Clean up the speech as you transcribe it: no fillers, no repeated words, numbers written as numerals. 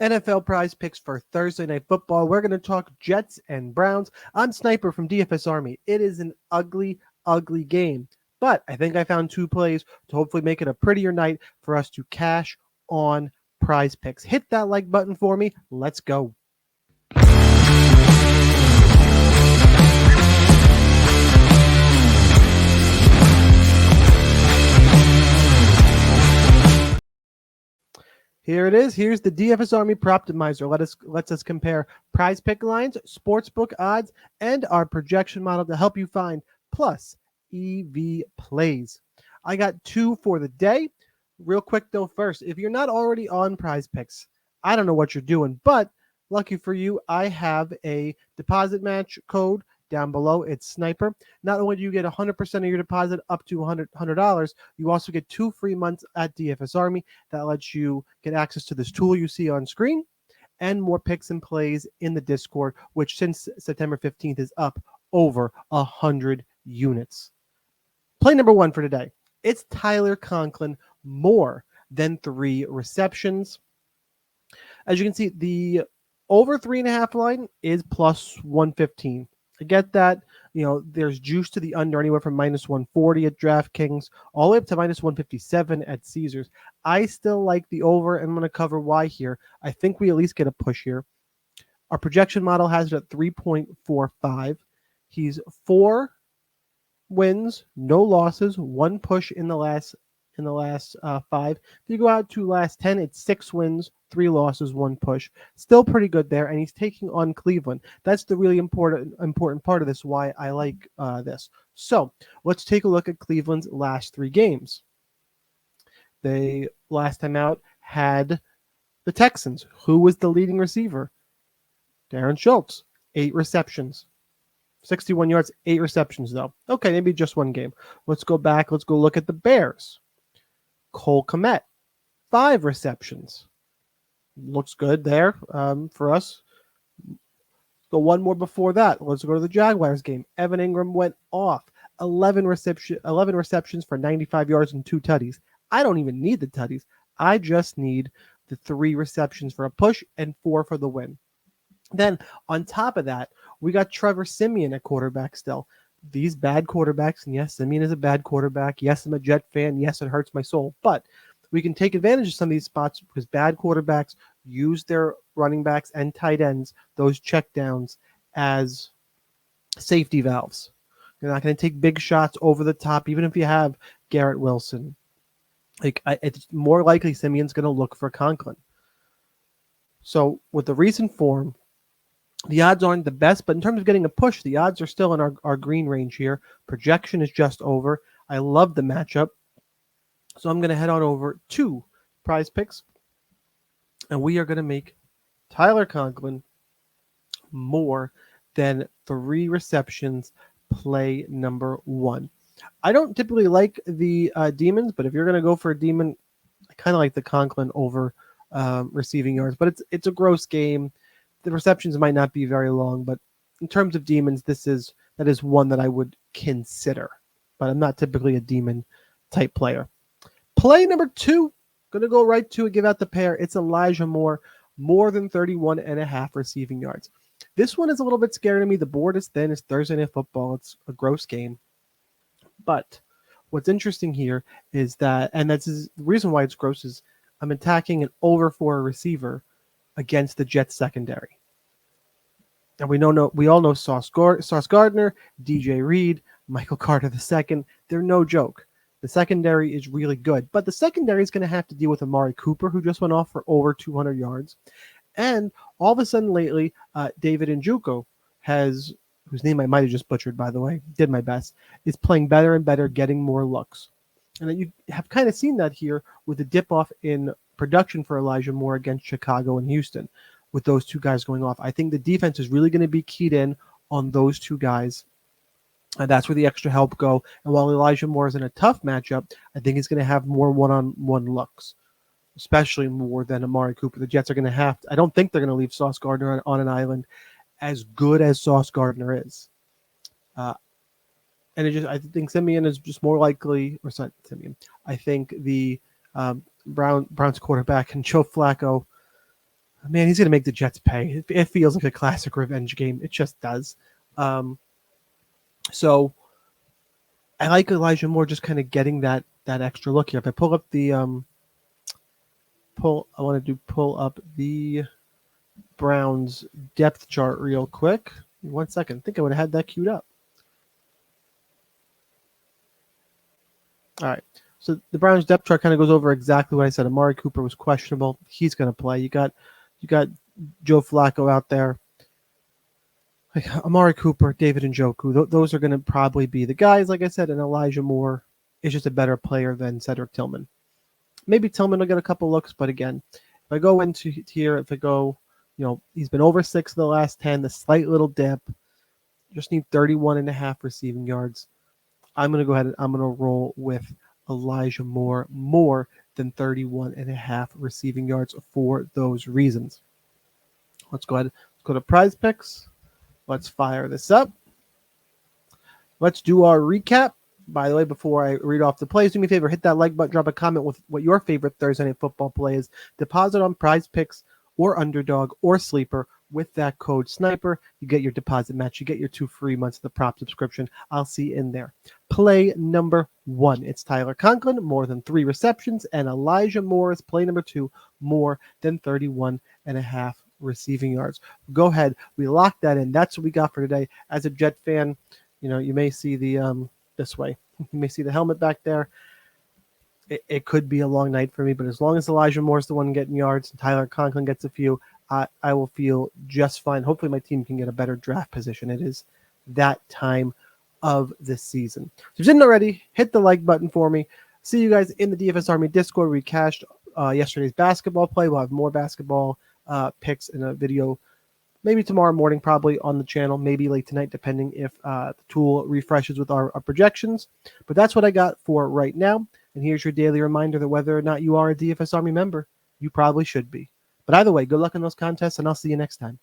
NFL prize picks for Thursday Night Football. We're going to talk Jets and Browns. I'm Sniper from DFS Army. It is an ugly, ugly game, but I think I found two plays to hopefully make it a prettier night for us to cash on prize picks. Hit that like button for me. Let's go. Here it is. Here's the DFS Army Proptimizer. Lets us compare prize pick lines, sportsbook odds, and our projection model to help you find plus EV plays. I got two for the day. Real quick though, first, if you're not already on prize picks, I don't know what you're doing, but lucky for you, I have a deposit match code down below. It's Sniper. Not only do you get 100% of your deposit up to $100, you also get 2 free months at DFS Army. That lets you get access to this tool you see on screen and more picks and plays in the Discord, which since September 15th is up over 100 units. Play number one for today. It's Tyler Conklin, more than 3 receptions. As you can see, the over 3.5 line is plus 115. I get that. There's juice to the under anywhere from minus 140 at DraftKings all the way up to minus 157 at Caesars. I still like the over, and I'm going to cover why here. I think we at least get a push here. Our projection model has it at 3.45. He's 4 wins, no losses, 1 push in the last 5. If you go out to last 10, it's 6 wins, 3 losses, 1 push. Still pretty good there, and he's taking on Cleveland. That's the really important part of this, why I like this. So let's take a look at Cleveland's last 3 games. They, last time out, had the Texans. Who was the leading receiver? Darren Schultz, 8 receptions. 61 yards, 8 receptions, though. Okay, maybe just 1 game. Let's go back. Let's go look at the Bears. Cole Kmet, 5 receptions. Looks good there for us. Go one more before that. Let's go to the Jaguars game. Evan Ingram went off. 11 receptions for 95 yards and 2 tutties. I don't even need the tutties. I just need the 3 receptions for a push and 4 for the win. Then on top of that, we got Trevor Siemian at quarterback still. These bad quarterbacks, and yes, Siemian is a bad quarterback. Yes, I'm a Jet fan. Yes, it hurts my soul. But we can take advantage of some of these spots because bad quarterbacks use their running backs and tight ends, those checkdowns, as safety valves. You're not going to take big shots over the top, even if you have Garrett Wilson. It's more likely Siemian's going to look for Conklin. So with the recent form, the odds aren't the best, but in terms of getting a push, the odds are still in our green range here. Projection is just over. I love the matchup. So I'm going to head on over to Prize Picks, and we are going to make Tyler Conklin more than 3 receptions play number 1. I don't typically like the Demons, but if you're going to go for a Demon, I kind of like the Conklin over receiving yards. But it's a gross game. The receptions might not be very long, but in terms of Demons, that is one that I would consider. But I'm not typically a Demon type player. Play number 2, going to go right to it, give out the pair. It's Elijah Moore, more than 31.5 receiving yards. This one is a little bit scary to me. The board is thin. It's Thursday Night Football. It's a gross game. But what's interesting here is that, and that's the reason why it's gross, is I'm attacking an over for a receiver against the Jets secondary. And we all know Sauce Gardner, DJ Reed, Michael Carter II. They're no joke. The secondary is really good, but the secondary is going to have to deal with Amari Cooper, who just went off for over 200 yards. And all of a sudden lately, David Njoku whose name I might have just butchered, by the way, did my best, is playing better and better, getting more looks. And you have kind of seen that here with the dip-off in production for Elijah Moore against Chicago and Houston, with those 2 guys going off. I think the defense is really going to be keyed in on those 2 guys. And that's where the extra help go. And while Elijah Moore is in a tough matchup, I think he's going to have more one-on-one looks, especially more than Amari Cooper. The Jets are going to have to, I don't think they're going to leave Sauce Gardner on an island, as good as Sauce Gardner is. And I think Siemian is just more likely, or not Siemian. I think the Browns quarterback and Joe Flacco, Man, he's going to make the Jets pay. It feels like a classic revenge game. It just does. So I like Elijah Moore just kind of getting that extra look here. If I pull up the pull up the Browns depth chart real quick. 1 second. I think I would have had that queued up. All right. So the Browns depth chart kind of goes over exactly what I said. Amari Cooper was questionable. He's going to play. You got Joe Flacco out there. Like Amari Cooper, David Njoku. Those are going to probably be the guys, like I said, and Elijah Moore is just a better player than Cedric Tillman. Maybe Tillman will get a couple looks, but again, if I go into here, if I go, he's been over 6 of the last 10, the slight little dip. Just need 31.5 receiving yards. I'm going to go ahead and I'm going to roll with Elijah Moore more than 31.5 receiving yards for those reasons. Let's go ahead. Let's go to Prizepicks. Let's fire this up. Let's do our recap. By the way, before I read off the plays, do me a favor, hit that like button, drop a comment with what your favorite Thursday Night Football play is. Deposit on Prizepicks or Underdog or Sleeper with that code SNIPER. You get your deposit match. You get your 2 free months of the prop subscription. I'll see you in there. Play number 1. It's Tyler Conklin, more than 3 receptions, and Elijah Moore's play number 2, more than 31.5 receiving yards. Go ahead. We locked that in. That's what we got for today. As a Jet fan, you may see the this way. You may see the helmet back there. It could be a long night for me, but as long as Elijah Moore's the one getting yards and Tyler Conklin gets a few, I will feel just fine. Hopefully my team can get a better draft position. It is that time of the season. So if you didn't already, hit the like button for me. See you guys in the DFS Army Discord. We cashed yesterday's basketball play. We'll have more basketball picks in a video maybe tomorrow morning, probably on the channel, maybe late tonight, depending if the tool refreshes with our projections. But that's what I got for right now. And here's your daily reminder that whether or not you are a DFS Army member, you probably should be. But either way, good luck in those contests, and I'll see you next time.